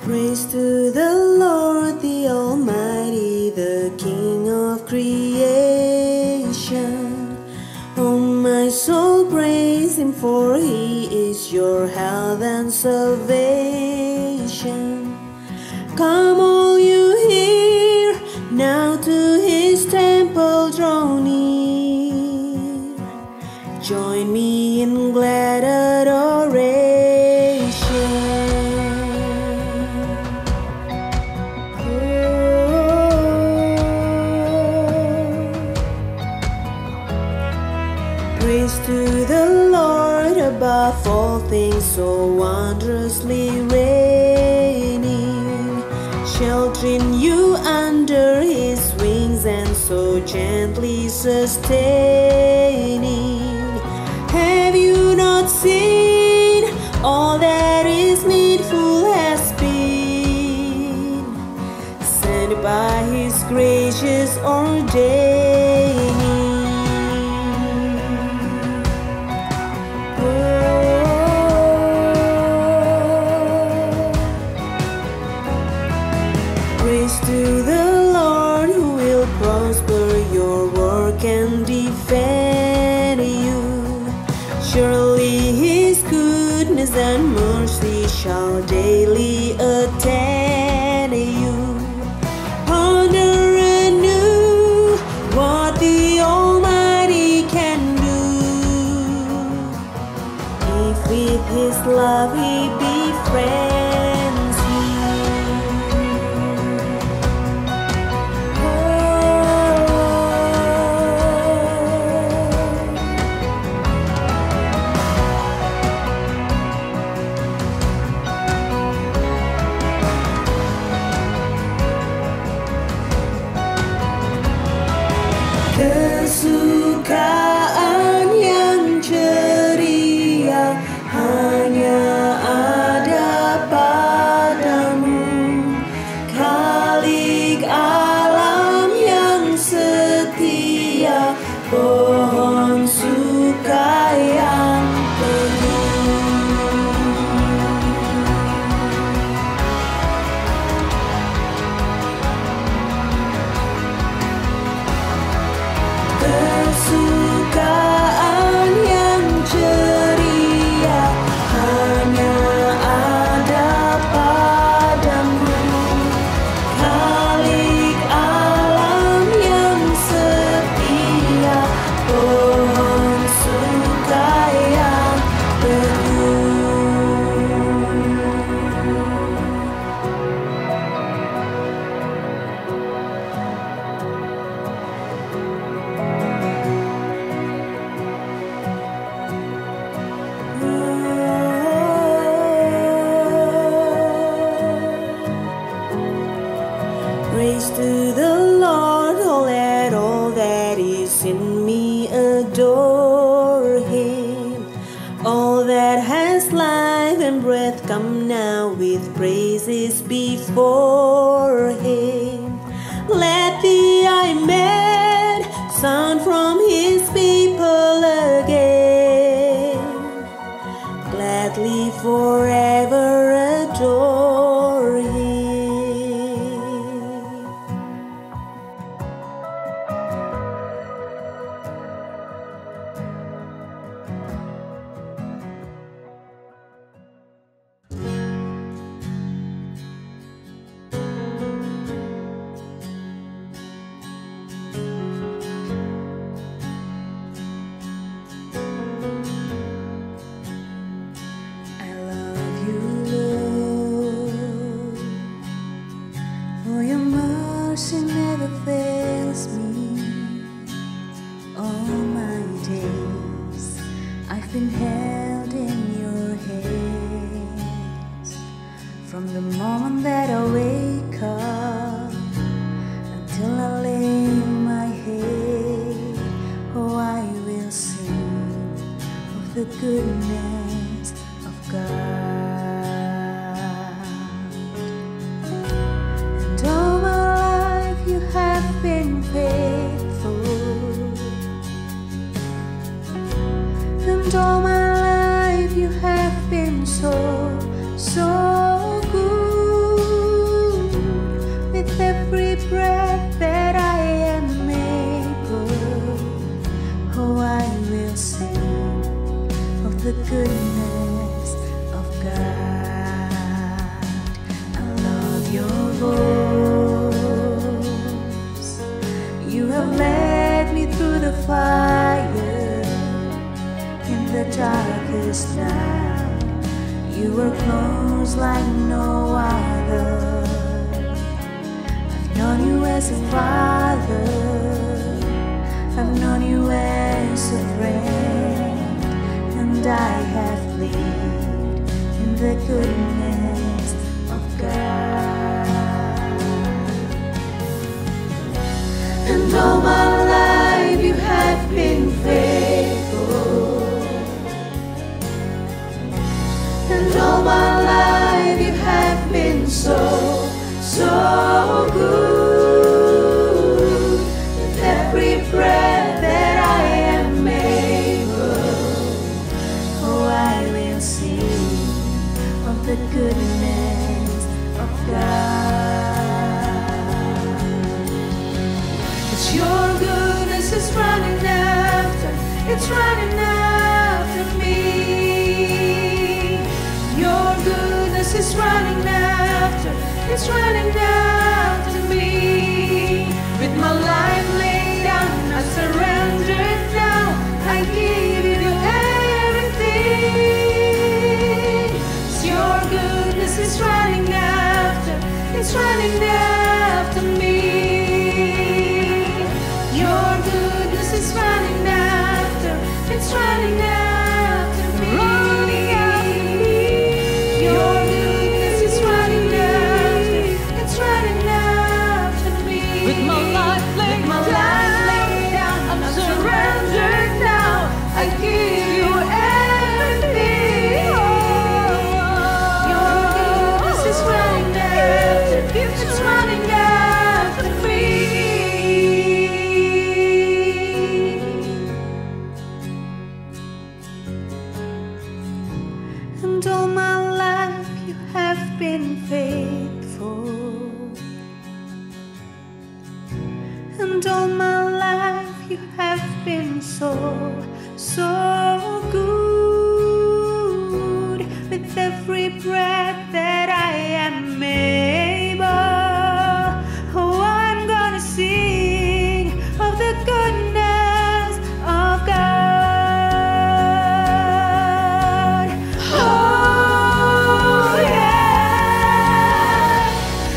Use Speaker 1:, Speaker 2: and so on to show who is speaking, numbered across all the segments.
Speaker 1: Praise to the Lord, the Almighty, the King of creation. Oh, my soul, praise Him, for He is your health and salvation. Come all you here, now to His temple draw near. Join me in glad adoration. Praise to the Lord above all things, so wondrously reigning, sheltering you under His wings and so gently sustaining. Have you not seen all that is needful has been sent by His gracious ordaining? Praise to the Lord who will prosper your work and defend you. Surely His goodness and mercy shall daily attend you. Ponder anew what the Almighty can do, if with His love He befriends you. Kesukaan yang ceria hanya ada padamu, Khalik alam yang setia, pohon suka yang teguh. Kesukaan yang ceria hanya ada padamu, Khalik alam yang setia, pohon suka yang teguh. Praise to the Lord, let all that is in me adore Him. All that has life and breath come now with praises before Him. Let the Amen sound from His people again, gladly forever adore Him. I love you, Lord, for your mercy never fails me. All my days I've been held in your hands, from the moment that I wake up until I lay my head. Oh, I will sing of the goodness of God. And all my life you have been faithful, and all my life you have been so good. Oh, I will sing of the goodness of God. I love your voice. You have led me through the fire in the darkest night. You were close like no other. I've known you as a father, I've known you as a friend, and I have lived in the goodness of God. And all my life you have been faithful, and all my life you have been so good. With every breath that I am able, oh, I will sing of the goodness of God. It's your goodness is running after, it's running after me. Your goodness is running after, it's running after me. With my life laid down, I surrender now. I give you everything. It's your goodness is running after, it's running after me. Your goodness is running after, it's running after me. Your goodness is running after, it's running after me. With my life laid down, I'm surrendered now. I give you everything. Your goodness is running after, it's running after me. And all my life you have been faithful, and all my life you have been so good. With every breath that I am able, oh, I'm gonna sing of the goodness of God. Oh yeah,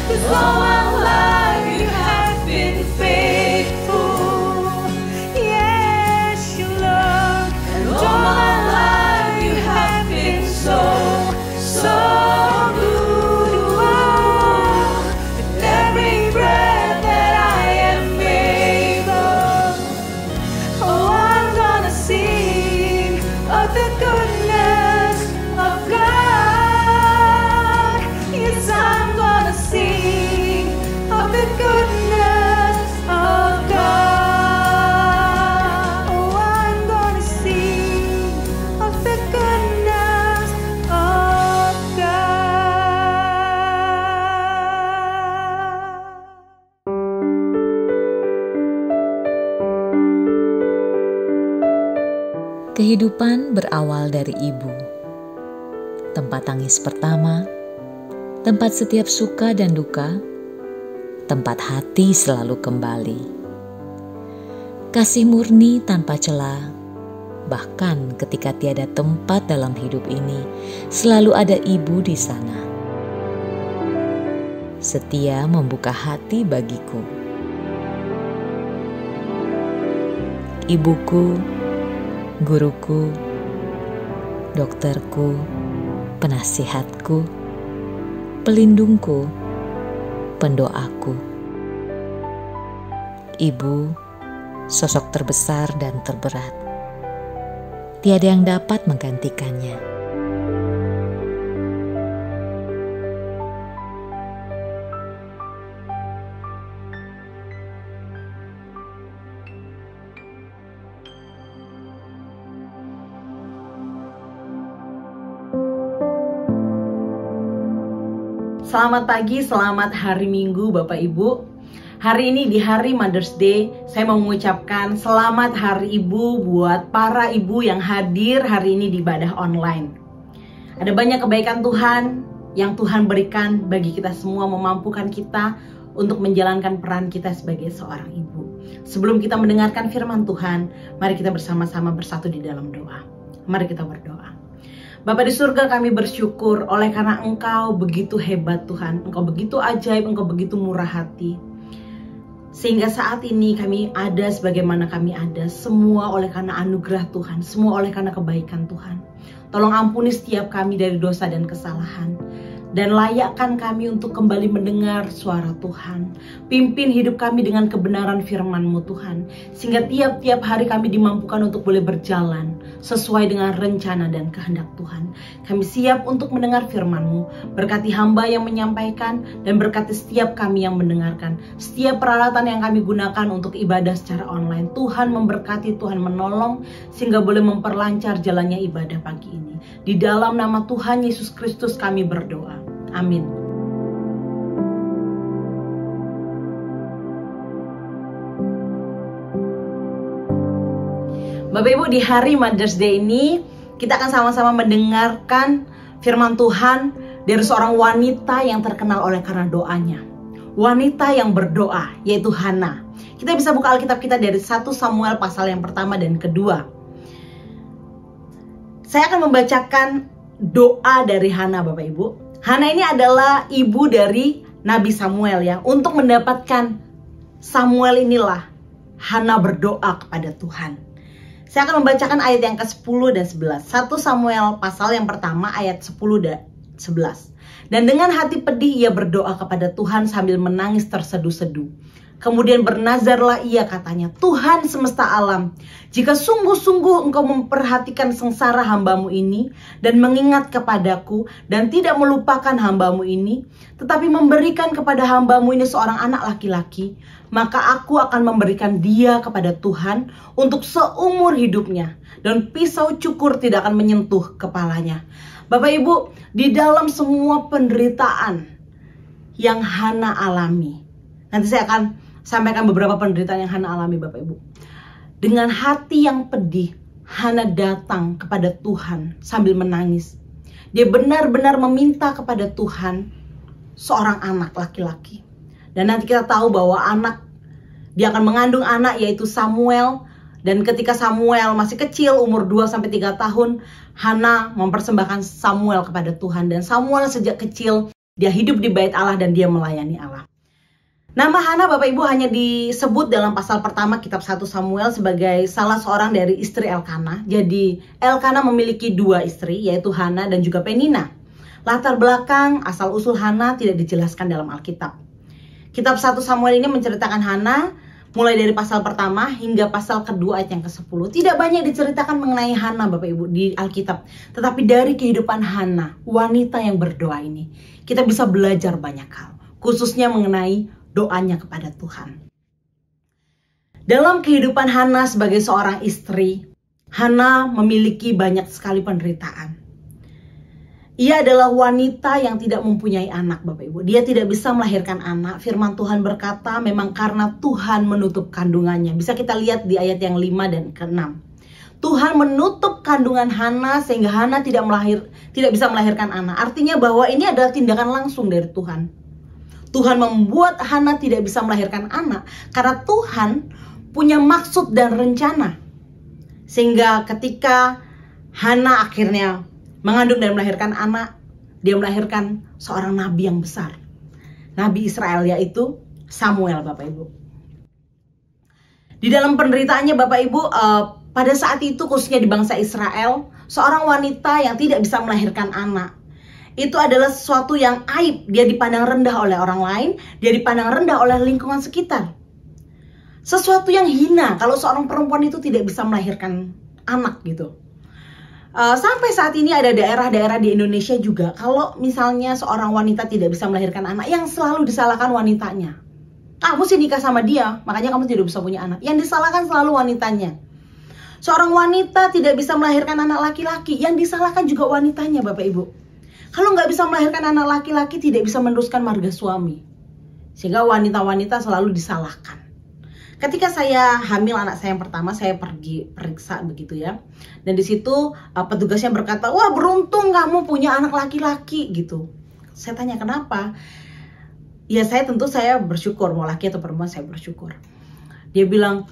Speaker 1: 'cause all my life you have been faithful. Yes, you Lord. And all my life you have been so good. Oh, with every breath that I am able, oh, I'm gonna sing of the goodness of God. Yes, I'm gonna sing of the goodness of God. Oh, I'm gonna sing of the goodness of God.
Speaker 2: Kehidupan berawal dari ibu. Tempat tangis pertama, tempat setiap suka dan duka, tempat hati selalu kembali. Kasih murni tanpa celah, bahkan ketika tiada tempat dalam hidup ini, selalu ada ibu di sana. Setia membuka hati bagiku. Ibuku, guruku, dokterku, penasihatku, pelindungku, pendoaku. Ibu, sosok terbesar dan terberat. Tiada yang dapat menggantikannya.
Speaker 3: Selamat pagi, selamat hari Minggu Bapak Ibu. Hari ini di hari Mother's Day, saya mau mengucapkan selamat Hari Ibu buat para ibu yang hadir hari ini di ibadah online. Ada banyak kebaikan Tuhan yang Tuhan berikan bagi kita semua, memampukan kita untuk menjalankan peran kita sebagai seorang ibu. Sebelum kita mendengarkan firman Tuhan, mari kita bersama-sama bersatu di dalam doa. Mari kita berdoa. Bapa di surga, kami bersyukur oleh karena Engkau begitu hebat Tuhan. Engkau begitu ajaib, Engkau begitu murah hati. Sehingga saat ini kami ada sebagaimana kami ada, semua oleh karena anugerah Tuhan, semua oleh karena kebaikan Tuhan. Tolong ampuni setiap kami dari dosa dan kesalahan. Dan layakkan kami untuk kembali mendengar suara Tuhan. Pimpin hidup kami dengan kebenaran firman-Mu Tuhan. Sehingga tiap-tiap hari kami dimampukan untuk boleh berjalan sesuai dengan rencana dan kehendak Tuhan. Kami siap untuk mendengar firman-Mu. Berkati hamba yang menyampaikan dan berkati setiap kami yang mendengarkan. Setiap peralatan yang kami gunakan untuk ibadah secara online. Tuhan memberkati, Tuhan menolong sehingga boleh memperlancar jalannya ibadah pagi ini. Di dalam nama Tuhan Yesus Kristus kami berdoa. Amin. Bapak Ibu, di hari Mother's Day ini kita akan sama-sama mendengarkan firman Tuhan dari seorang wanita yang terkenal oleh karena doanya. Wanita yang berdoa, yaitu Hana. Kita bisa buka Alkitab kita dari 1 Samuel pasal yang pertama dan kedua. Saya akan membacakan doa dari Hana, Bapak Ibu. Hana ini adalah ibu dari Nabi Samuel ya. Untuk mendapatkan Samuel inilah Hana berdoa kepada Tuhan. Saya akan membacakan ayat yang ke-10 dan 11. 1 Samuel pasal yang pertama ayat 10 dan 11. Dan dengan hati pedih ia berdoa kepada Tuhan sambil menangis terseduh-seduh. Kemudian bernazarlah ia, katanya, Tuhan semesta alam, jika sungguh-sungguh engkau memperhatikan sengsara hambamu ini dan mengingat kepadaku dan tidak melupakan hambamu ini, tetapi memberikan kepada hambamu ini seorang anak laki-laki, maka aku akan memberikan dia kepada Tuhan untuk seumur hidupnya dan pisau cukur tidak akan menyentuh kepalanya. Bapak Ibu, di dalam semua penderitaan yang Hana alami, nanti saya akan sampaikan beberapa penderitaan yang Hana alami, Bapak Ibu. Dengan hati yang pedih, Hana datang kepada Tuhan sambil menangis. Dia benar-benar meminta kepada Tuhan seorang anak laki-laki. Dan nanti kita tahu bahwa dia akan mengandung anak, yaitu Samuel. Dan ketika Samuel masih kecil, umur 2-3 tahun, Hana mempersembahkan Samuel kepada Tuhan. Dan Samuel sejak kecil, dia hidup di bait Allah dan dia melayani Allah. Nama Hana, Bapak Ibu, hanya disebut dalam pasal pertama kitab 1 Samuel sebagai salah seorang dari istri Elkana. Jadi Elkana memiliki 2 istri, yaitu Hana dan juga Penina. Latar belakang asal-usul Hana tidak dijelaskan dalam Alkitab. Kitab 1 Samuel ini menceritakan Hana mulai dari pasal pertama hingga pasal kedua ayat yang ke-10. Tidak banyak diceritakan mengenai Hana, Bapak Ibu, di Alkitab. Tetapi dari kehidupan Hana, wanita yang berdoa ini, kita bisa belajar banyak hal. Khususnya mengenai doanya kepada Tuhan. Dalam kehidupan Hana sebagai seorang istri, Hana memiliki banyak sekali penderitaan. Ia adalah wanita yang tidak mempunyai anak, Bapak Ibu. Dia tidak bisa melahirkan anak. Firman Tuhan berkata memang karena Tuhan menutup kandungannya. Bisa kita lihat di ayat yang 5 dan ke-6. Tuhan menutup kandungan Hana sehingga Hana tidak bisa melahirkan anak. Artinya bahwa ini adalah tindakan langsung dari Tuhan. Tuhan membuat Hana tidak bisa melahirkan anak karena Tuhan punya maksud dan rencana. Sehingga ketika Hana akhirnya mengandung dan melahirkan anak, dia melahirkan seorang nabi yang besar. Nabi Israel, yaitu Samuel, Bapak Ibu. Di dalam penderitaannya, Bapak Ibu, pada saat itu khususnya di bangsa Israel, seorang wanita yang tidak bisa melahirkan anak, itu adalah sesuatu yang aib. Dia dipandang rendah oleh orang lain, dia dipandang rendah oleh lingkungan sekitar. Sesuatu yang hina kalau seorang perempuan itu tidak bisa melahirkan anak gitu. Sampai saat ini ada daerah-daerah di Indonesia juga, kalau misalnya seorang wanita tidak bisa melahirkan anak, yang selalu disalahkan wanitanya. Kamu sih nikah sama dia, makanya kamu tidak bisa punya anak. Yang disalahkan selalu wanitanya. Seorang wanita tidak bisa melahirkan anak laki-laki, yang disalahkan juga wanitanya, Bapak Ibu. Kalau nggak bisa melahirkan anak laki-laki, tidak bisa meneruskan marga suami. Sehingga wanita-wanita selalu disalahkan. Ketika saya hamil anak saya yang pertama, saya pergi periksa begitu ya. Dan di situ petugasnya berkata, wah beruntung kamu punya anak laki-laki gitu. Saya tanya kenapa? Ya saya bersyukur, mau laki atau perempuan saya bersyukur. Dia bilang,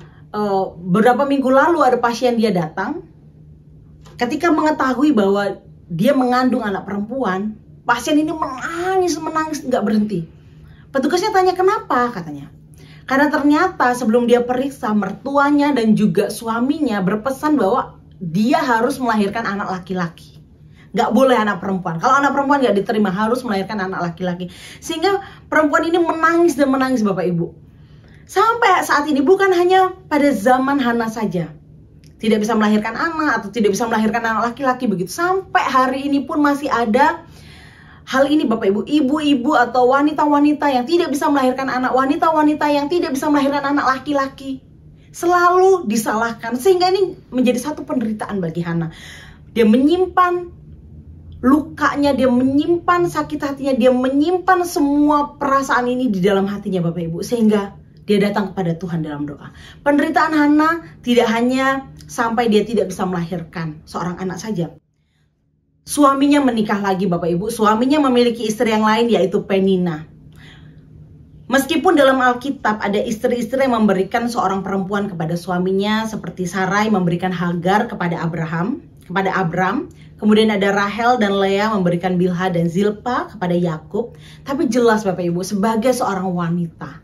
Speaker 3: beberapa minggu lalu ada pasien dia datang. Ketika mengetahui bahwa dia mengandung anak perempuan, pasien ini menangis nggak berhenti. Petugasnya tanya kenapa, katanya. Karena ternyata sebelum dia periksa, mertuanya dan juga suaminya berpesan bahwa dia harus melahirkan anak laki-laki. Gak boleh anak perempuan. Kalau anak perempuan gak diterima, harus melahirkan anak laki-laki. Sehingga perempuan ini menangis dan menangis Bapak Ibu. Sampai saat ini bukan hanya pada zaman Hana saja. Tidak bisa melahirkan anak atau tidak bisa melahirkan anak laki-laki begitu. Sampai hari ini pun masih ada hal ini Bapak Ibu, ibu-ibu atau wanita-wanita yang tidak bisa melahirkan anak, wanita-wanita yang tidak bisa melahirkan anak laki-laki. Selalu disalahkan, sehingga ini menjadi satu penderitaan bagi Hana. Dia menyimpan lukanya, dia menyimpan sakit hatinya, dia menyimpan semua perasaan ini di dalam hatinya Bapak Ibu. Sehingga dia datang kepada Tuhan dalam doa. Penderitaan Hana tidak hanya sampai dia tidak bisa melahirkan seorang anak saja. Suaminya menikah lagi Bapak Ibu, suaminya memiliki istri yang lain yaitu Penina. Meskipun dalam Alkitab ada istri-istri yang memberikan seorang perempuan kepada suaminya, seperti Sarai memberikan Hagar kepada Abram, kemudian ada Rahel dan Lea memberikan Bilha dan Zilpa kepada Yakub. Tapi jelas Bapak Ibu, sebagai seorang wanita,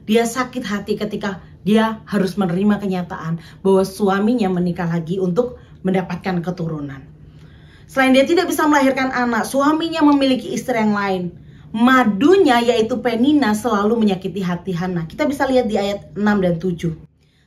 Speaker 3: dia sakit hati ketika dia harus menerima kenyataan bahwa suaminya menikah lagi untuk mendapatkan keturunan. Selain dia tidak bisa melahirkan anak, suaminya memiliki istri yang lain. Madunya yaitu Penina selalu menyakiti hati Hana. Kita bisa lihat di ayat 6 dan 7.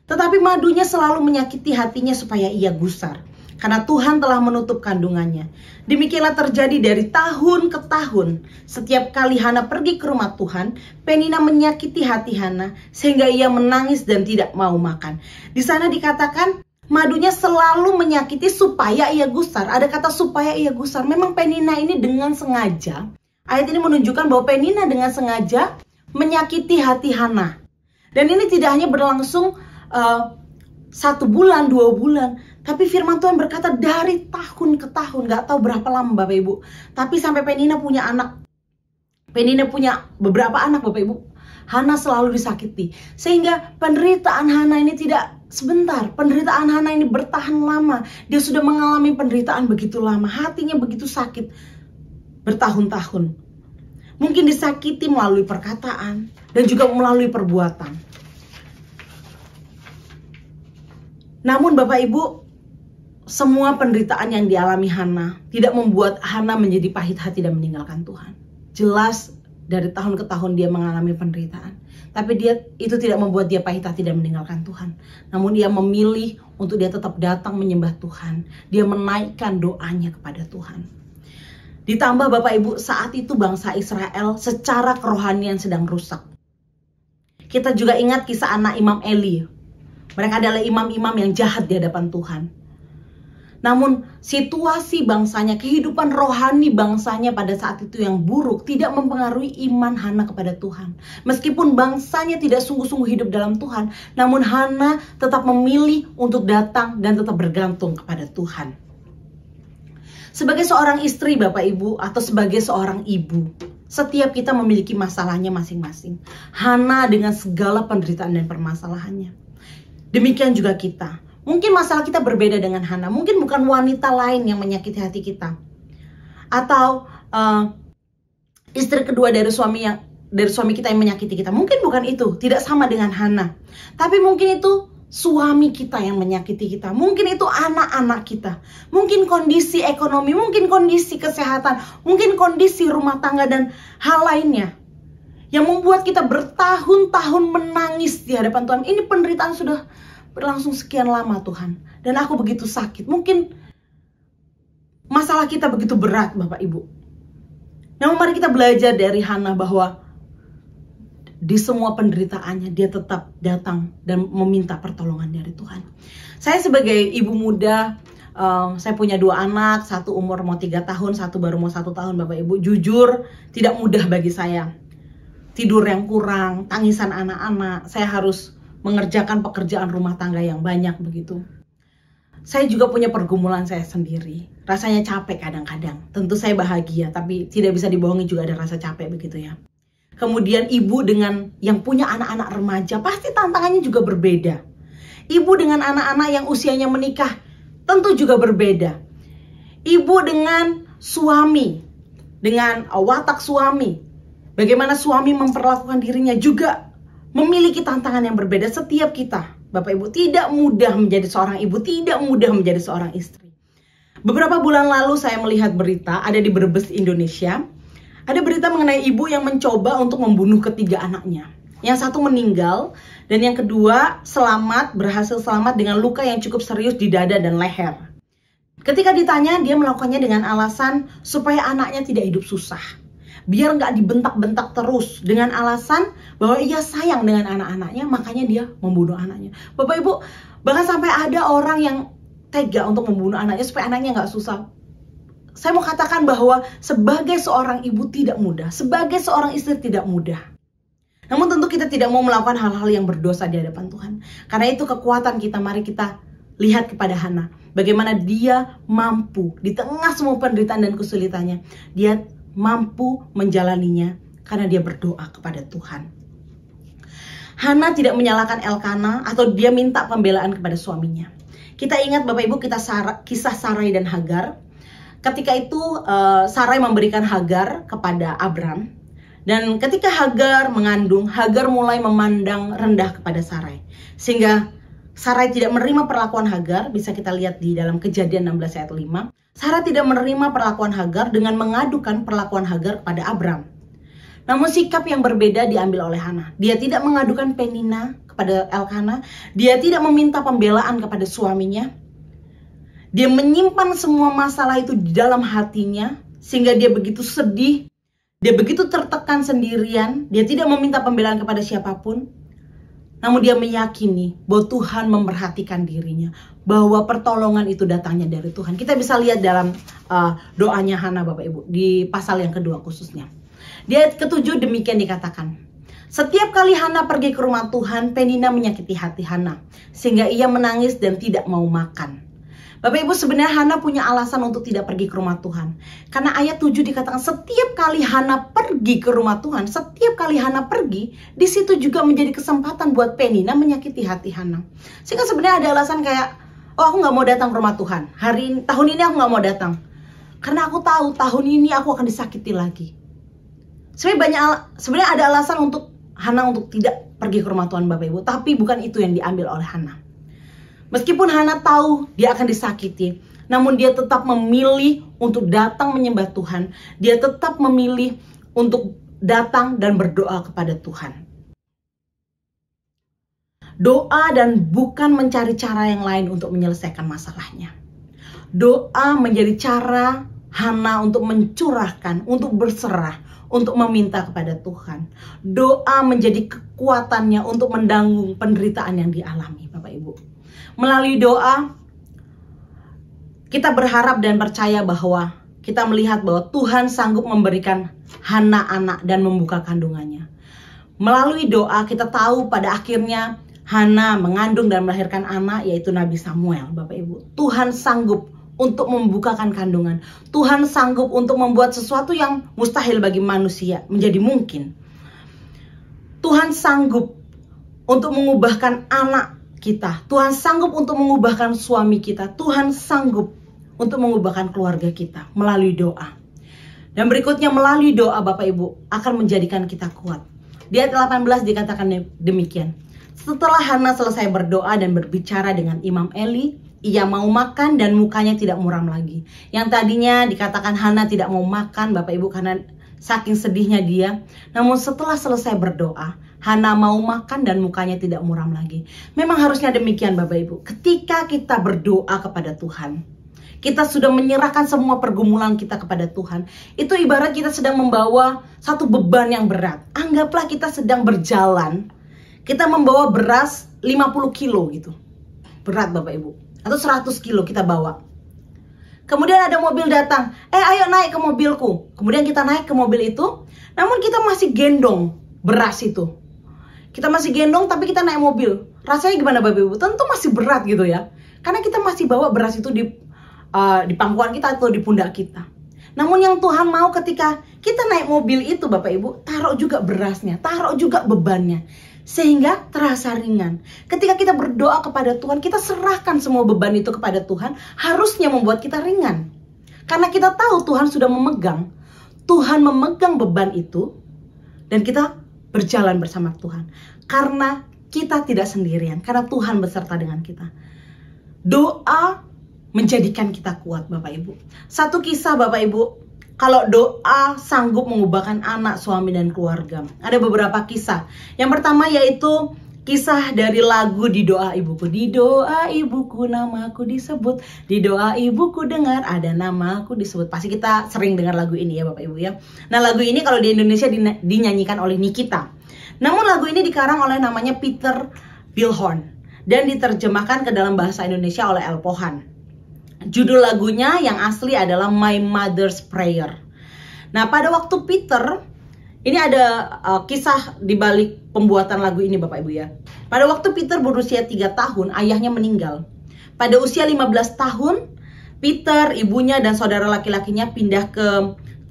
Speaker 3: Tetapi madunya selalu menyakiti hatinya supaya ia gusar, karena Tuhan telah menutup kandungannya. Demikianlah terjadi dari tahun ke tahun. Setiap kali Hana pergi ke rumah Tuhan, Penina menyakiti hati Hana sehingga ia menangis dan tidak mau makan. Di sana dikatakan madunya selalu menyakiti supaya ia gusar. Ada kata supaya ia gusar. Memang Penina ini dengan sengaja. Ayat ini menunjukkan bahwa Penina dengan sengaja menyakiti hati Hana. Dan ini tidak hanya berlangsung 1 bulan, 2 bulan. Tapi firman Tuhan berkata dari tahun ke tahun. Gak tahu berapa lama Bapak Ibu. Tapi sampai Penina punya anak. Penina punya beberapa anak Bapak Ibu. Hana selalu disakiti. Sehingga penderitaan Hana ini tidak sebentar. Penderitaan Hana ini bertahan lama. Dia sudah mengalami penderitaan begitu lama. Hatinya begitu sakit. Bertahun-tahun. Mungkin disakiti melalui perkataan. Dan juga melalui perbuatan. Namun Bapak Ibu, semua penderitaan yang dialami Hana tidak membuat Hana menjadi pahit hati dan meninggalkan Tuhan. Jelas dari tahun ke tahun dia mengalami penderitaan. Tapi itu tidak membuat dia pahit hati dan meninggalkan Tuhan. Namun dia memilih untuk dia tetap datang menyembah Tuhan. Dia menaikkan doanya kepada Tuhan. Ditambah Bapak Ibu, saat itu bangsa Israel secara kerohanian sedang rusak. Kita juga ingat kisah anak Imam Eli. Mereka adalah imam-imam yang jahat di hadapan Tuhan. Namun situasi bangsanya, kehidupan rohani bangsanya pada saat itu yang buruk tidak mempengaruhi iman Hana kepada Tuhan. Meskipun bangsanya tidak sungguh-sungguh hidup dalam Tuhan, namun Hana tetap memilih untuk datang dan tetap bergantung kepada Tuhan. Sebagai seorang istri Bapak Ibu atau sebagai seorang ibu, setiap kita memiliki masalahnya masing-masing. Hana dengan segala penderitaan dan permasalahannya. Demikian juga kita. Mungkin masalah kita berbeda dengan Hana. Mungkin bukan wanita lain yang menyakiti hati kita. Atau istri kedua dari suami kita yang menyakiti kita. Mungkin bukan itu. Tidak sama dengan Hana. Tapi mungkin itu suami kita yang menyakiti kita. Mungkin itu anak-anak kita. Mungkin kondisi ekonomi. Mungkin kondisi kesehatan. Mungkin kondisi rumah tangga dan hal lainnya. Yang membuat kita bertahun-tahun menangis di hadapan Tuhan. Ini penderitaan sudah berlangsung sekian lama Tuhan. Dan aku begitu sakit. Mungkin masalah kita begitu berat Bapak Ibu. Namun mari kita belajar dari Hana bahwa di semua penderitaannya dia tetap datang dan meminta pertolongan dari Tuhan. Saya sebagai ibu muda, saya punya 2 anak. Satu umur mau 3 tahun, satu baru mau 1 tahun Bapak Ibu. Jujur tidak mudah bagi saya. tidur yang kurang, tangisan anak-anak, saya harus mengerjakan pekerjaan rumah tangga yang banyak begitu. Saya juga punya pergumulan saya sendiri, rasanya capek kadang-kadang. Tentu saya bahagia, tapi tidak bisa dibohongi juga ada rasa capek begitu ya. Kemudian ibu dengan yang punya anak-anak remaja, pasti tantangannya juga berbeda. Ibu dengan anak-anak yang usianya menikah, tentu juga berbeda. Ibu dengan suami, dengan watak suami, bagaimana suami memperlakukan dirinya juga memiliki tantangan yang berbeda. Setiap kita, Bapak Ibu, tidak mudah menjadi seorang ibu, tidak mudah menjadi seorang istri. Beberapa bulan lalu saya melihat berita, ada di Brebes, Indonesia. Ada berita mengenai ibu yang mencoba untuk membunuh ketiga anaknya. Yang satu meninggal, dan yang kedua berhasil selamat dengan luka yang cukup serius di dada dan leher. Ketika ditanya, dia melakukannya dengan alasan supaya anaknya tidak hidup susah. Biar nggak dibentak-bentak terus, dengan alasan bahwa ia sayang dengan anak-anaknya, makanya dia membunuh anaknya. Bapak Ibu, bahkan sampai ada orang yang tega untuk membunuh anaknya supaya anaknya nggak susah. Saya mau katakan bahwa sebagai seorang ibu tidak mudah, sebagai seorang istri tidak mudah. Namun tentu kita tidak mau melakukan hal-hal yang berdosa di hadapan Tuhan. Karena itu kekuatan kita, mari kita lihat kepada Hana. Bagaimana dia mampu di tengah semua penderitaan dan kesulitannya, dia mampu menjalaninya karena dia berdoa kepada Tuhan. Hana tidak menyalahkan Elkana atau dia minta pembelaan kepada suaminya. Kita ingat Bapak Ibu kisah Sarai dan Hagar. Ketika itu Sarai memberikan Hagar kepada Abram. Dan ketika Hagar mengandung, Hagar mulai memandang rendah kepada Sarai. Sehingga Sarai tidak menerima perlakuan Hagar, bisa kita lihat di dalam Kejadian 16 ayat 5. Sarai tidak menerima perlakuan Hagar dengan mengadukan perlakuan Hagar kepada Abram. Namun sikap yang berbeda diambil oleh Hana. Dia tidak mengadukan Penina kepada Elkana. Dia tidak meminta pembelaan kepada suaminya. Dia menyimpan semua masalah itu di dalam hatinya. Sehingga dia begitu sedih. Dia begitu tertekan sendirian. Dia tidak meminta pembelaan kepada siapapun. Namun dia meyakini bahwa Tuhan memperhatikan dirinya, bahwa pertolongan itu datangnya dari Tuhan. Kita bisa lihat dalam doanya Hana Bapak Ibu, di pasal yang kedua khususnya. Di ayat ke-7 demikian dikatakan, setiap kali Hana pergi ke rumah Tuhan, Penina menyakiti hati Hana, sehingga ia menangis dan tidak mau makan. Bapak Ibu, sebenarnya Hana punya alasan untuk tidak pergi ke rumah Tuhan. Karena ayat 7 dikatakan setiap kali Hana pergi ke rumah Tuhan, setiap kali Hana pergi, di situ juga menjadi kesempatan buat Penina menyakiti hati Hana. Sehingga sebenarnya ada alasan kayak, oh aku nggak mau datang ke rumah Tuhan. Tahun ini aku nggak mau datang. Karena aku tahu tahun ini aku akan disakiti lagi. Sebenarnya ada alasan untuk Hana untuk tidak pergi ke rumah Tuhan Bapak Ibu. Tapi bukan itu yang diambil oleh Hana. Meskipun Hana tahu dia akan disakiti, namun dia tetap memilih untuk datang menyembah Tuhan. Dia tetap memilih untuk datang dan berdoa kepada Tuhan. Doa dan bukan mencari cara yang lain untuk menyelesaikan masalahnya. Doa menjadi cara Hana untuk mencurahkan, untuk berserah, untuk meminta kepada Tuhan. Doa menjadi kekuatannya untuk menanggung penderitaan yang dialami, Bapak Ibu. Melalui doa, kita berharap dan percaya bahwa kita melihat bahwa Tuhan sanggup memberikan Hana anak dan membuka kandungannya. Melalui doa, kita tahu pada akhirnya Hana mengandung dan melahirkan anak, yaitu Nabi Samuel, Bapak Ibu. Tuhan sanggup untuk membukakan kandungan. Tuhan sanggup untuk membuat sesuatu yang mustahil bagi manusia menjadi mungkin. Tuhan sanggup untuk mengubahkan anak kita. Tuhan sanggup untuk mengubahkan suami kita. Tuhan sanggup untuk mengubahkan keluarga kita melalui doa. Dan berikutnya melalui doa Bapak Ibu akan menjadikan kita kuat. Di ayat 18 dikatakan demikian. Setelah Hana selesai berdoa dan berbicara dengan Imam Eli, ia mau makan dan mukanya tidak muram lagi. Yang tadinya dikatakan Hana tidak mau makan Bapak Ibu karena saking sedihnya dia. Namun setelah selesai berdoa, Hana mau makan dan mukanya tidak muram lagi. Memang harusnya demikian Bapak Ibu. Ketika kita berdoa kepada Tuhan, kita sudah menyerahkan semua pergumulan kita kepada Tuhan. Itu ibarat kita sedang membawa satu beban yang berat. Anggaplah kita sedang berjalan, kita membawa beras 50 kilo gitu. Berat Bapak Ibu. Atau 100 kilo kita bawa. Kemudian ada mobil datang, ayo naik ke mobilku. Kemudian kita naik ke mobil itu, namun kita masih gendong beras itu. Kita masih gendong tapi kita naik mobil. Rasanya gimana Bapak Ibu? Tentu masih berat gitu ya. Karena kita masih bawa beras itu di pangkuan kita atau di pundak kita. Namun yang Tuhan mau ketika kita naik mobil itu Bapak Ibu, taruh juga berasnya, taruh juga bebannya. Sehingga terasa ringan. Ketika kita berdoa kepada Tuhan, kita serahkan semua beban itu kepada Tuhan, harusnya membuat kita ringan. Karena kita tahu Tuhan sudah memegang. Tuhan memegang beban itu, dan kita berjalan bersama Tuhan. Karena kita tidak sendirian, karena Tuhan beserta dengan kita. Doa menjadikan kita kuat Bapak Ibu. Satu kisah Bapak Ibu, kalau doa sanggup mengubahkan anak, suami, dan keluarga. Ada beberapa kisah. Yang pertama yaitu kisah dari lagu Di Doa Ibuku. Di doa ibuku namaku disebut, di doa ibuku dengar ada namaku disebut. Pasti kita sering dengar lagu ini ya Bapak Ibu ya. Nah lagu ini kalau di Indonesia dinyanyikan oleh Nikita. Namun lagu ini dikarang oleh namanya Peter Bilhorn dan diterjemahkan ke dalam bahasa Indonesia oleh El Pohan. Judul lagunya yang asli adalah My Mother's Prayer. Nah pada waktu Peter, ini ada kisah di balik pembuatan lagu ini Bapak Ibu ya. Pada waktu Peter berusia 3 tahun, ayahnya meninggal. Pada usia 15 tahun, Peter, ibunya, dan saudara laki-lakinya pindah ke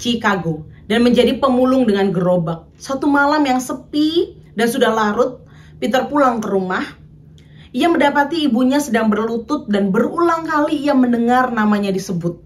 Speaker 3: Chicago dan menjadi pemulung dengan gerobak. Suatu malam yang sepi dan sudah larut, Peter pulang ke rumah. Ia mendapati ibunya sedang berlutut dan berulang kali ia mendengar namanya disebut.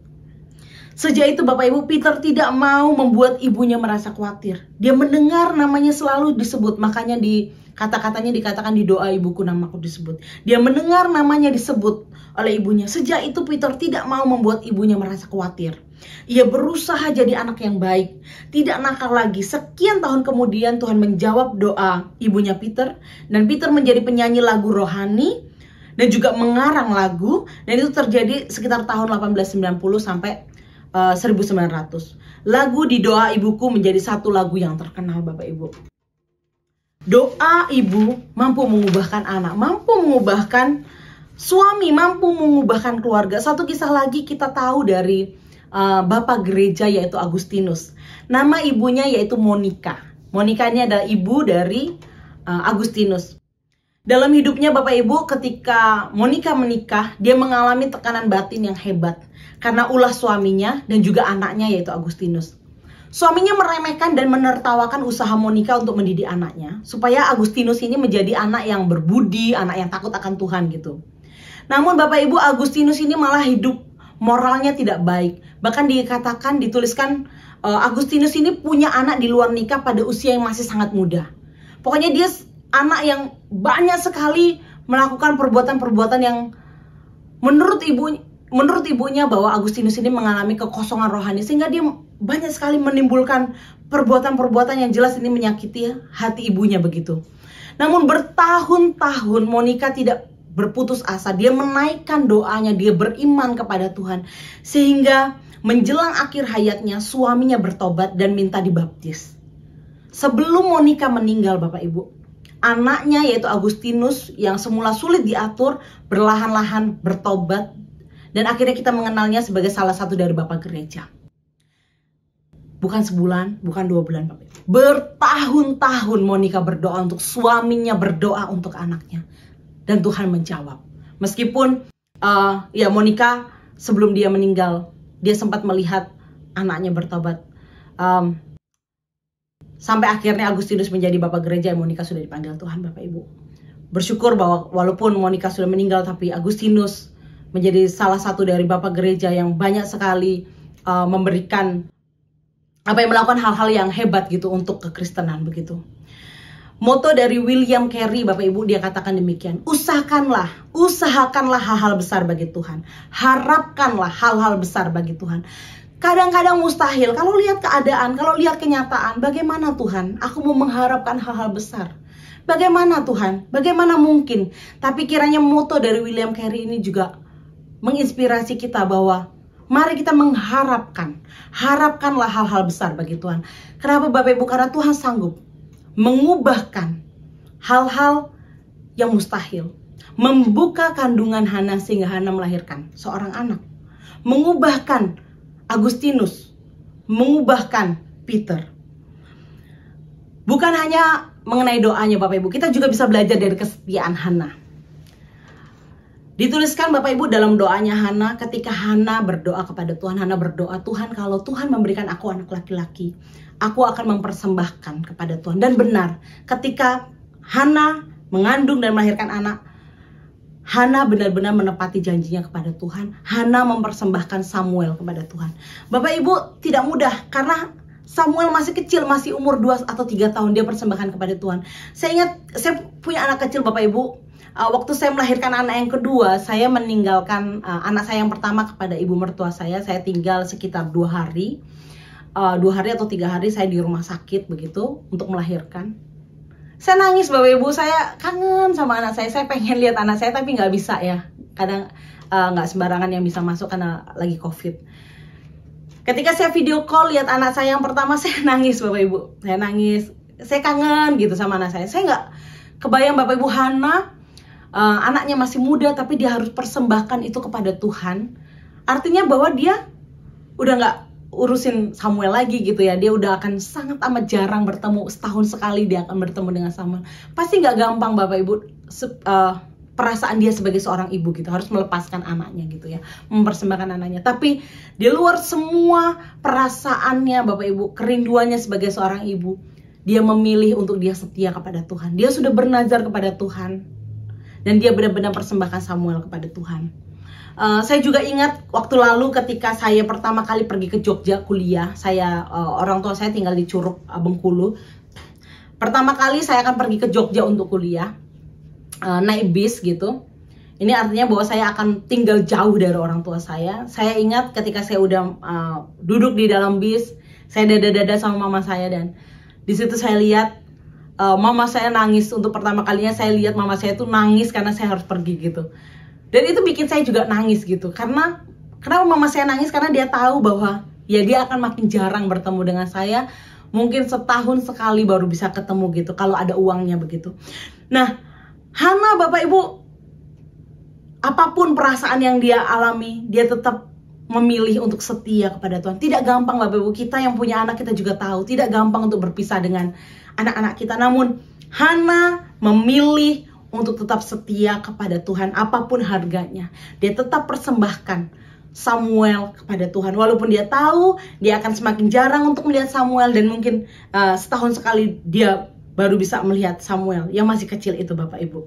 Speaker 3: Sejak itu Bapak Ibu, Peter tidak mau membuat ibunya merasa khawatir. Dia mendengar namanya selalu disebut, makanya di kata-katanya dikatakan di doa ibuku namaku disebut. Dia mendengar namanya disebut oleh ibunya. Sejak itu Peter tidak mau membuat ibunya merasa khawatir. Ia berusaha jadi anak yang baik, tidak nakal lagi. Sekian tahun kemudian Tuhan menjawab doa ibunya Peter, dan Peter menjadi penyanyi lagu rohani dan juga mengarang lagu, dan itu terjadi sekitar tahun 1890 sampai 1900. Lagu Di Doa Ibuku menjadi satu lagu yang terkenal Bapak Ibu. Doa ibu mampu mengubahkan anak, mampu mengubahkan suami, mampu mengubahkan keluarga. Satu kisah lagi kita tahu dari Bapak gereja yaitu Agustinus. Nama ibunya yaitu Monica. Monica ini adalah ibu dari Agustinus. Dalam hidupnya Bapak Ibu, ketika Monica menikah, dia mengalami tekanan batin yang hebat karena ulah suaminya dan juga anaknya yaitu Agustinus. Suaminya meremehkan dan menertawakan usaha Monica untuk mendidik anaknya, supaya Agustinus ini menjadi anak yang berbudi, anak yang takut akan Tuhan gitu. Namun Bapak Ibu, Agustinus ini malah hidup moralnya tidak baik. Bahkan dikatakan, dituliskan Agustinus ini punya anak di luar nikah pada usia yang masih sangat muda. Pokoknya dia anak yang banyak sekali melakukan perbuatan-perbuatan yang menurut ibunya bahwa Agustinus ini mengalami kekosongan rohani, sehingga dia banyak sekali menimbulkan perbuatan-perbuatan yang jelas ini menyakiti hati ibunya begitu. Namun bertahun-tahun Monica tidak berputus asa. Dia menaikkan doanya, dia beriman kepada Tuhan, sehingga menjelang akhir hayatnya suaminya bertobat dan minta dibaptis. Sebelum Monica meninggal Bapak Ibu, anaknya yaitu Agustinus yang semula sulit diatur berlahan-lahan bertobat, dan akhirnya kita mengenalnya sebagai salah satu dari Bapak gereja. Bukan sebulan, bukan 2 bulan Bapak Ibu. Bertahun-tahun Monica berdoa untuk suaminya, berdoa untuk anaknya, dan Tuhan menjawab. Meskipun Monica sebelum dia meninggal, dia sempat melihat anaknya bertobat. Sampai akhirnya Agustinus menjadi Bapak gereja, Monica sudah dipanggil Tuhan Bapak Ibu. Bersyukur bahwa walaupun Monica sudah meninggal, tapi Agustinus menjadi salah satu dari Bapak gereja yang banyak sekali memberikan melakukan hal-hal yang hebat gitu untuk kekristenan begitu. Moto dari William Carey Bapak Ibu, dia katakan demikian: usahakanlah hal-hal besar bagi Tuhan. Harapkanlah hal-hal besar bagi Tuhan. Kadang-kadang mustahil, kalau lihat keadaan, kalau lihat kenyataan, bagaimana Tuhan? Aku mau mengharapkan hal-hal besar. Bagaimana Tuhan? Bagaimana mungkin? Tapi kiranya moto dari William Carey ini juga menginspirasi kita bahwa mari kita harapkanlah hal-hal besar bagi Tuhan. Kenapa Bapak Ibu? Karena Tuhan sanggup mengubahkan hal-hal yang mustahil. Membuka kandungan Hana sehingga Hana melahirkan seorang anak. Mengubahkan Agustinus, mengubahkan Peter. Bukan hanya mengenai doanya Bapak Ibu, kita juga bisa belajar dari kesetiaan Hana. Dituliskan Bapak Ibu dalam doanya Hana, ketika Hana berdoa kepada Tuhan, Hana berdoa, Tuhan kalau Tuhan memberikan aku anak laki-laki, aku akan mempersembahkan kepada Tuhan. Dan benar, ketika Hana mengandung dan melahirkan anak, Hana benar-benar menepati janjinya kepada Tuhan. Hana mempersembahkan Samuel kepada Tuhan. Bapak Ibu, tidak mudah karena Samuel masih kecil, masih umur 2 atau 3 tahun, dia persembahkan kepada Tuhan. Saya ingat, saya punya anak kecil Bapak Ibu. Waktu saya melahirkan anak yang kedua, saya meninggalkan anak saya yang pertama kepada ibu mertua saya. Saya tinggal sekitar 2 hari. 2 hari atau 3 hari saya di rumah sakit begitu untuk melahirkan. Saya nangis Bapak Ibu, saya kangen sama anak saya pengen lihat anak saya tapi nggak bisa ya. Kadang nggak sembarangan yang bisa masuk karena lagi COVID. Ketika saya video call lihat anak saya yang pertama, saya nangis Bapak Ibu. Saya nangis, saya kangen gitu sama anak saya. Saya nggak kebayang Bapak Ibu, Hana anaknya masih muda tapi dia harus persembahkan itu kepada Tuhan. Artinya bahwa dia udah nggak urusin Samuel lagi gitu ya. Dia udah akan sangat amat jarang bertemu, setahun sekali dia akan bertemu dengan Samuel. Pasti nggak gampang Bapak Ibu, perasaan dia sebagai seorang ibu gitu, harus melepaskan anaknya gitu ya, mempersembahkan anaknya. Tapi di luar semua perasaannya Bapak Ibu, kerinduannya sebagai seorang ibu, dia memilih untuk dia setia kepada Tuhan. Dia sudah bernazar kepada Tuhan dan dia benar-benar persembahkan Samuel kepada Tuhan. Saya juga ingat waktu lalu ketika saya pertama kali pergi ke Jogja kuliah. Saya orang tua saya tinggal di Curug, Bengkulu. Pertama kali saya akan pergi ke Jogja untuk kuliah, naik bis gitu. Ini artinya bahwa saya akan tinggal jauh dari orang tua saya. Saya ingat ketika saya udah duduk di dalam bis, saya dada-dada sama mama saya, dan di situ saya lihat mama saya nangis. Untuk pertama kalinya saya lihat mama saya tuh nangis karena saya harus pergi gitu. Dan itu bikin saya juga nangis gitu. Kenapa mama saya nangis? Karena dia tahu bahwa ya dia akan makin jarang bertemu dengan saya. Mungkin setahun sekali baru bisa ketemu gitu kalau ada uangnya begitu. Nah, Hana Bapak Ibu, apapun perasaan yang dia alami, dia tetap memilih untuk setia kepada Tuhan. Tidak gampang Bapak Ibu, kita yang punya anak kita juga tahu, tidak gampang untuk berpisah dengan anak-anak kita. Namun Hana memilih untuk tetap setia kepada Tuhan apapun harganya. Dia tetap persembahkan Samuel kepada Tuhan. Walaupun dia tahu dia akan semakin jarang untuk melihat Samuel, dan mungkin setahun sekali dia baru bisa melihat Samuel yang masih kecil itu Bapak Ibu.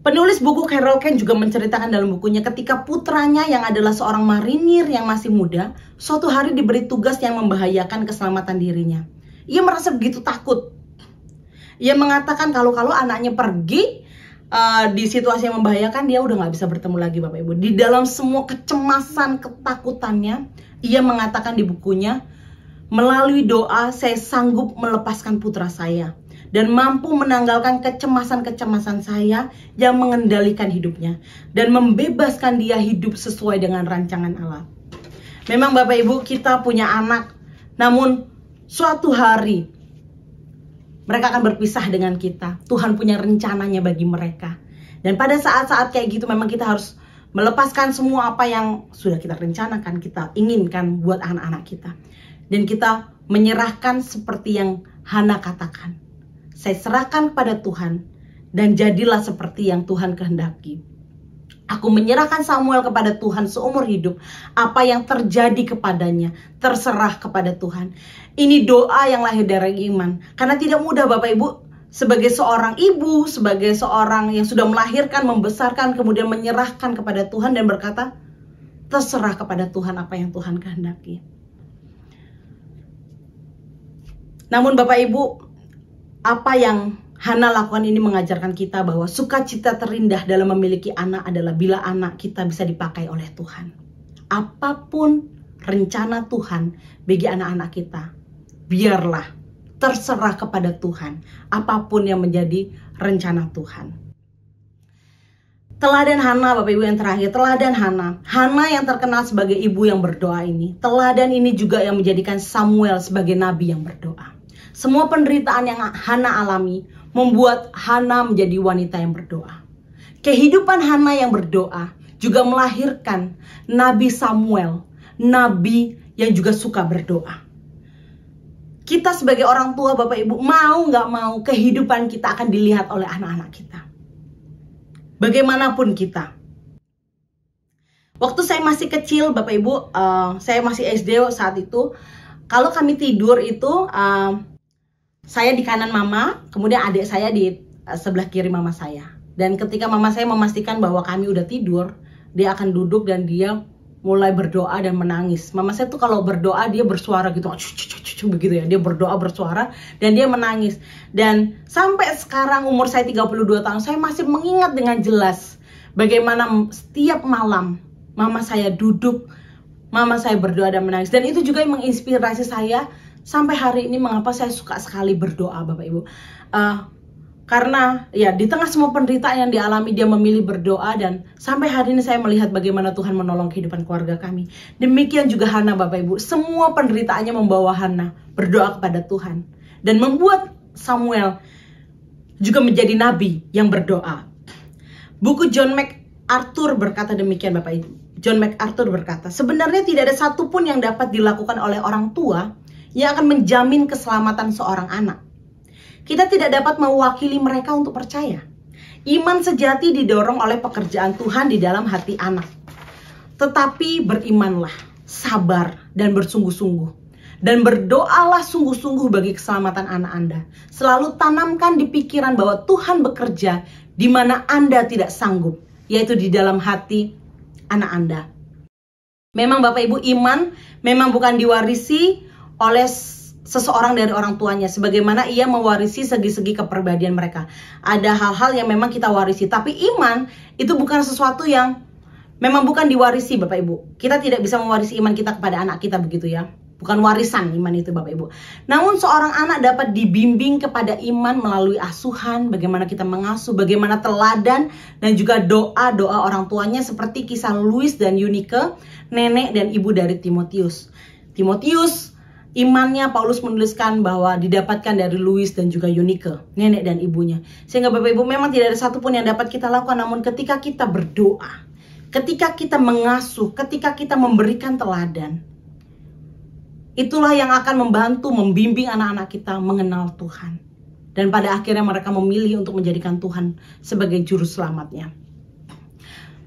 Speaker 3: Penulis buku Carol Ken juga menceritakan dalam bukunya ketika putranya yang adalah seorang marinir yang masih muda, suatu hari diberi tugas yang membahayakan keselamatan dirinya. Ia merasa begitu takut. Ia mengatakan kalau anaknya pergi di situasi yang membahayakan, dia udah nggak bisa bertemu lagi Bapak Ibu. Di dalam semua kecemasan, ketakutannya, ia mengatakan di bukunya, melalui doa saya sanggup melepaskan putra saya dan mampu menanggalkan kecemasan-kecemasan saya yang mengendalikan hidupnya dan membebaskan dia hidup sesuai dengan rancangan Allah. Memang Bapak Ibu, kita punya anak, namun suatu hari mereka akan berpisah dengan kita. Tuhan punya rencananya bagi mereka. Dan pada saat-saat kayak gitu memang kita harus melepaskan semua apa yang sudah kita rencanakan, kita inginkan buat anak-anak kita. Dan kita menyerahkan seperti yang Hana katakan. Saya serahkan pada Tuhan dan jadilah seperti yang Tuhan kehendaki. Aku menyerahkan Samuel kepada Tuhan seumur hidup. Apa yang terjadi kepadanya terserah kepada Tuhan. Ini doa yang lahir dari iman. Karena tidak mudah Bapak Ibu, sebagai seorang ibu, sebagai seorang yang sudah melahirkan, membesarkan, kemudian menyerahkan kepada Tuhan dan berkata, terserah kepada Tuhan apa yang Tuhan kehendaki. Namun Bapak Ibu, apa yang Hana lakukan ini mengajarkan kita bahwa sukacita terindah dalam memiliki anak adalah bila anak kita bisa dipakai oleh Tuhan. Apapun rencana Tuhan bagi anak-anak kita, biarlah terserah kepada Tuhan. Apapun yang menjadi rencana Tuhan. Teladan Hana Bapak Ibu yang terakhir, teladan Hana. Hana yang terkenal sebagai ibu yang berdoa ini. Teladan ini juga yang menjadikan Samuel sebagai nabi yang berdoa. Semua penderitaan yang Hana alami membuat Hana menjadi wanita yang berdoa. Kehidupan Hana yang berdoa juga melahirkan Nabi Samuel, nabi yang juga suka berdoa. kita sebagai orang tua, Bapak Ibu, mau nggak mau kehidupan kita akan dilihat oleh anak-anak kita. Bagaimanapun kita. Waktu saya masih kecil, Bapak Ibu, saya masih SD saat itu. Kalau kami tidur itu, saya di kanan mama, kemudian adik saya di sebelah kiri mama saya. Dan ketika mama saya memastikan bahwa kami udah tidur, dia akan duduk dan dia mulai berdoa dan menangis. Mama saya tuh kalau berdoa dia bersuara gitu, begitu ya. Dia berdoa bersuara dan dia menangis. Dan sampai sekarang umur saya 32 tahun, saya masih mengingat dengan jelas bagaimana setiap malam mama saya duduk, mama saya berdoa dan menangis. Dan itu juga yang menginspirasi saya sampai hari ini mengapa saya suka sekali berdoa, Bapak Ibu. Karena ya di tengah semua penderitaan yang dialami, dia memilih berdoa, dan sampai hari ini saya melihat bagaimana Tuhan menolong kehidupan keluarga kami. Demikian juga Hana, Bapak Ibu. Semua penderitaannya membawa Hana berdoa kepada Tuhan dan membuat Samuel juga menjadi nabi yang berdoa. Buku John MacArthur berkata demikian, Bapak Ibu. John MacArthur berkata, sebenarnya tidak ada satupun yang dapat dilakukan oleh orang tua yang akan menjamin keselamatan seorang anak. Kita tidak dapat mewakili mereka untuk percaya. Iman sejati didorong oleh pekerjaan Tuhan di dalam hati anak. Tetapi berimanlah, sabar, dan bersungguh-sungguh. Dan berdoalah sungguh-sungguh bagi keselamatan anak Anda. Selalu tanamkan di pikiran bahwa Tuhan bekerja di mana Anda tidak sanggup, yaitu di dalam hati anak Anda. Memang Bapak Ibu, iman memang bukan diwarisi oleh seseorang dari orang tuanya, sebagaimana ia mewarisi segi-segi kepribadian mereka. Ada hal-hal yang memang kita warisi, tapi iman itu bukan sesuatu yang memang bukan diwarisi, Bapak Ibu. Kita tidak bisa mewarisi iman kita kepada anak kita, begitu ya. Bukan warisan iman itu, Bapak Ibu. Namun seorang anak dapat dibimbing kepada iman melalui asuhan, bagaimana kita mengasuh, bagaimana teladan, dan juga doa-doa orang tuanya, seperti kisah Louis dan Eunike, nenek dan ibu dari Timotius. Imannya Paulus menuliskan bahwa didapatkan dari Louis dan juga Eunike, nenek dan ibunya. Sehingga Bapak Ibu, memang tidak ada satupun yang dapat kita lakukan, namun ketika kita berdoa, ketika kita mengasuh, ketika kita memberikan teladan, itulah yang akan membantu membimbing anak-anak kita mengenal Tuhan. Dan pada akhirnya mereka memilih untuk menjadikan Tuhan sebagai juru selamatnya.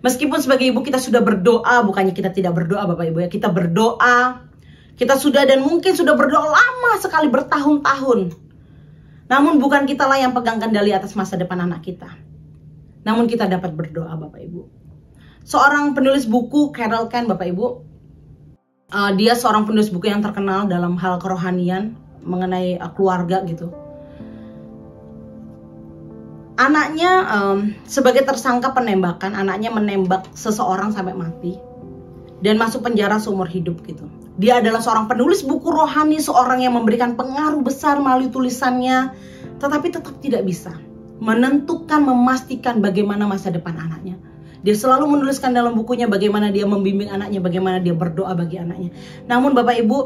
Speaker 3: Meskipun sebagai ibu kita sudah berdoa, bukannya kita tidak berdoa, Bapak Ibu ya, kita berdoa. Kita sudah dan mungkin sudah berdoa lama sekali, bertahun-tahun. Namun bukan kitalah yang pegang kendali atas masa depan anak kita. Namun kita dapat berdoa, Bapak Ibu. Seorang penulis buku, Carol Ken, Bapak Ibu. Dia seorang penulis buku yang terkenal dalam hal kerohanian, mengenai keluarga gitu. Anaknya sebagai tersangka penembakan, anaknya menembak seseorang sampai mati. Dan masuk penjara seumur hidup gitu. Dia adalah seorang penulis buku rohani, seorang yang memberikan pengaruh besar melalui tulisannya, tetapi tetap tidak bisa menentukan, memastikan bagaimana masa depan anaknya. Dia selalu menuliskan dalam bukunya bagaimana dia membimbing anaknya, bagaimana dia berdoa bagi anaknya. Namun Bapak Ibu,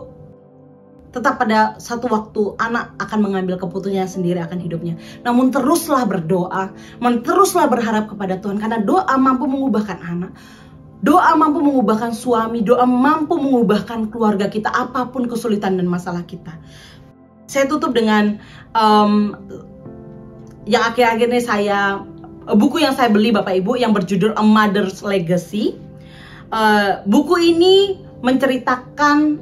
Speaker 3: tetap pada satu waktu anak akan mengambil keputusannya sendiri akan hidupnya. Namun teruslah berdoa, teruslah berharap kepada Tuhan, karena doa mampu mengubahkan anak. Doa mampu mengubahkan suami, doa mampu mengubahkan keluarga kita, apapun kesulitan dan masalah kita. Saya tutup dengan yang akhir-akhir ini buku yang saya beli, Bapak Ibu, yang berjudul A Mother's Legacy. Buku ini menceritakan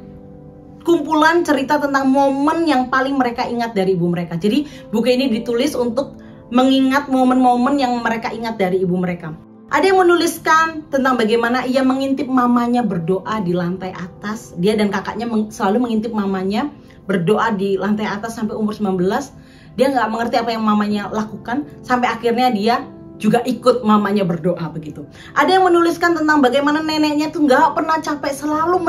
Speaker 3: kumpulan cerita tentang momen yang paling mereka ingat dari ibu mereka. Jadi buku ini ditulis untuk mengingat momen-momen yang mereka ingat dari ibu mereka. Ada yang menuliskan tentang bagaimana ia mengintip mamanya berdoa di lantai atas. Dia dan kakaknya selalu mengintip mamanya berdoa di lantai atas sampai umur 19. Dia nggak mengerti apa yang mamanya lakukan. Sampai akhirnya dia juga ikut mamanya berdoa begitu. Ada yang menuliskan tentang bagaimana neneknya tuh nggak pernah capek. Selalu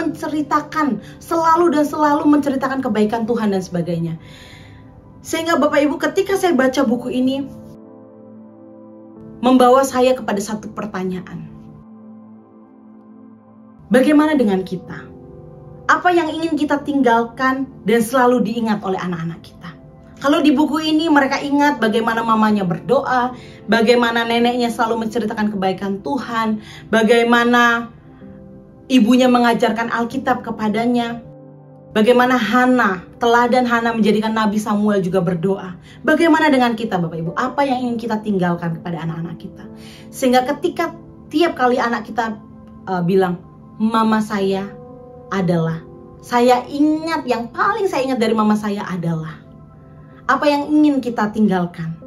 Speaker 3: menceritakan kebaikan Tuhan dan sebagainya. Sehingga Bapak Ibu, ketika saya baca buku ini, membawa saya kepada satu pertanyaan. Bagaimana dengan kita? Apa yang ingin kita tinggalkan dan selalu diingat oleh anak-anak kita? Kalau di buku ini mereka ingat bagaimana mamanya berdoa, bagaimana neneknya selalu menceritakan kebaikan Tuhan, bagaimana ibunya mengajarkan Alkitab kepadanya. Bagaimana Hana, teladan Hana menjadikan Nabi Samuel juga berdoa. Bagaimana dengan kita Bapak Ibu? Apa yang ingin kita tinggalkan kepada anak-anak kita? Sehingga ketika tiap kali anak kita bilang, mama saya adalah, saya ingat, yang paling saya ingat dari mama saya adalah. Apa yang ingin kita tinggalkan,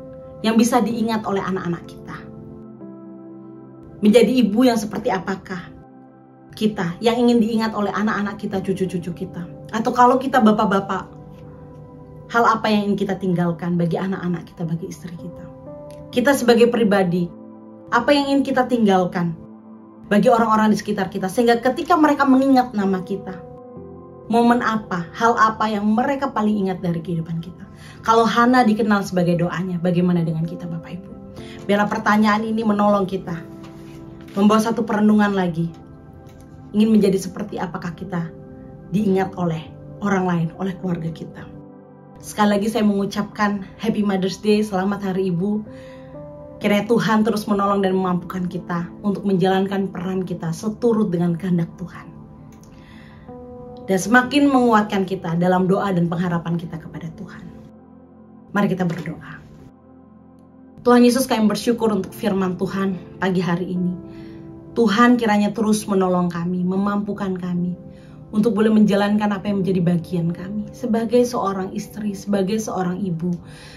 Speaker 3: yang bisa diingat oleh anak-anak kita? Menjadi ibu yang seperti apakah kita yang ingin diingat oleh anak-anak kita, cucu-cucu kita? Atau kalau kita bapak-bapak, hal apa yang ingin kita tinggalkan bagi anak-anak kita, bagi istri kita? Kita sebagai pribadi, apa yang ingin kita tinggalkan bagi orang-orang di sekitar kita, sehingga ketika mereka mengingat nama kita, momen apa, hal apa yang mereka paling ingat dari kehidupan kita? Kalau Hana dikenal sebagai doanya, bagaimana dengan kita Bapak Ibu? Biarlah pertanyaan ini menolong kita, membawa satu perenungan lagi. Ingin menjadi seperti apakah kita diingat oleh orang lain, oleh keluarga kita. Sekali lagi saya mengucapkan Happy Mother's Day, selamat Hari Ibu. Kiranya Tuhan terus menolong dan memampukan kita untuk menjalankan peran kita seturut dengan kehendak Tuhan. Dan semakin menguatkan kita dalam doa dan pengharapan kita kepada Tuhan. Mari kita berdoa. Tuhan Yesus, kami bersyukur untuk firman Tuhan pagi hari ini. Tuhan kiranya terus menolong kami, memampukan kami untuk boleh menjalankan apa yang menjadi bagian kami. Sebagai seorang istri, sebagai seorang ibu,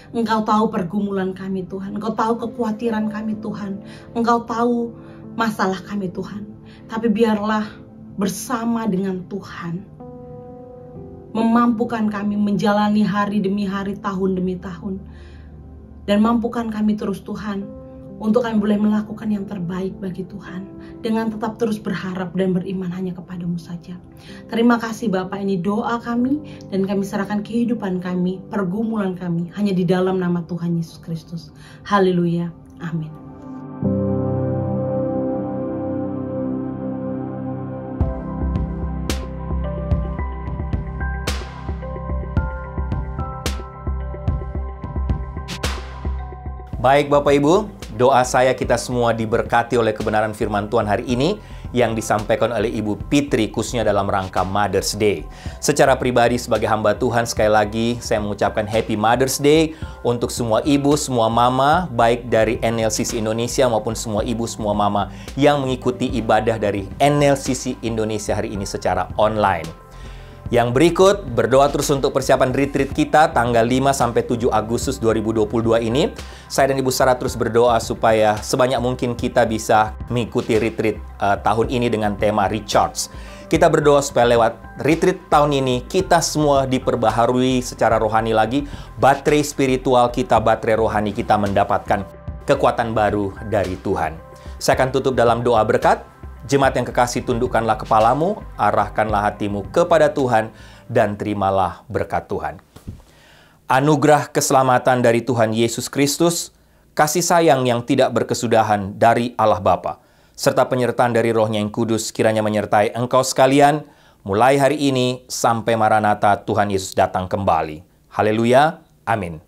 Speaker 3: Engkau tahu pergumulan kami Tuhan. Engkau tahu kekhawatiran kami Tuhan. Engkau tahu masalah kami Tuhan. Tapi biarlah bersama dengan Tuhan memampukan kami menjalani hari demi hari, tahun demi tahun. Dan mampukan kami terus Tuhan untuk kami boleh melakukan yang terbaik bagi Tuhan, dengan tetap terus berharap dan beriman hanya kepadamu saja. Terima kasih Bapak, ini doa kami, dan kami serahkan kehidupan kami, pergumulan kami, hanya di dalam nama Tuhan Yesus Kristus. Haleluya, amin.
Speaker 4: Baik Bapak Ibu, doa saya kita semua diberkati oleh kebenaran firman Tuhan hari ini yang disampaikan oleh Ibu Fitri, khususnya dalam rangka Mother's Day. Secara pribadi sebagai hamba Tuhan, sekali lagi saya mengucapkan Happy Mother's Day untuk semua ibu, semua mama, baik dari NLCC Indonesia maupun semua ibu, semua mama yang mengikuti ibadah dari NLCC Indonesia hari ini secara online. Yang berikut, berdoa terus untuk persiapan retreat kita tanggal 5-7 Agustus 2022 ini. Saya dan Ibu Sarah terus berdoa supaya sebanyak mungkin kita bisa mengikuti retreat tahun ini dengan tema Recharge. Kita berdoa supaya lewat retreat tahun ini, kita semua diperbaharui secara rohani lagi. Baterai spiritual kita, baterai rohani kita mendapatkan kekuatan baru dari Tuhan. Saya akan tutup dalam doa berkat. Jemaat yang kekasih, tundukkanlah kepalamu, arahkanlah hatimu kepada Tuhan, dan terimalah berkat Tuhan. Anugerah keselamatan dari Tuhan Yesus Kristus, kasih sayang yang tidak berkesudahan dari Allah Bapa, serta penyertaan dari Roh-Nya yang kudus kiranya menyertai engkau sekalian, mulai hari ini sampai Maranatha Tuhan Yesus datang kembali. Haleluya, amin.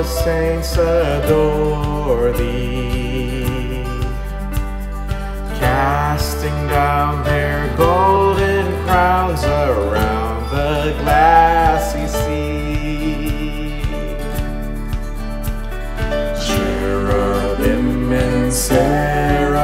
Speaker 5: Saints adore thee, casting down their golden crowns around the glassy sea. Cherubim and seraphim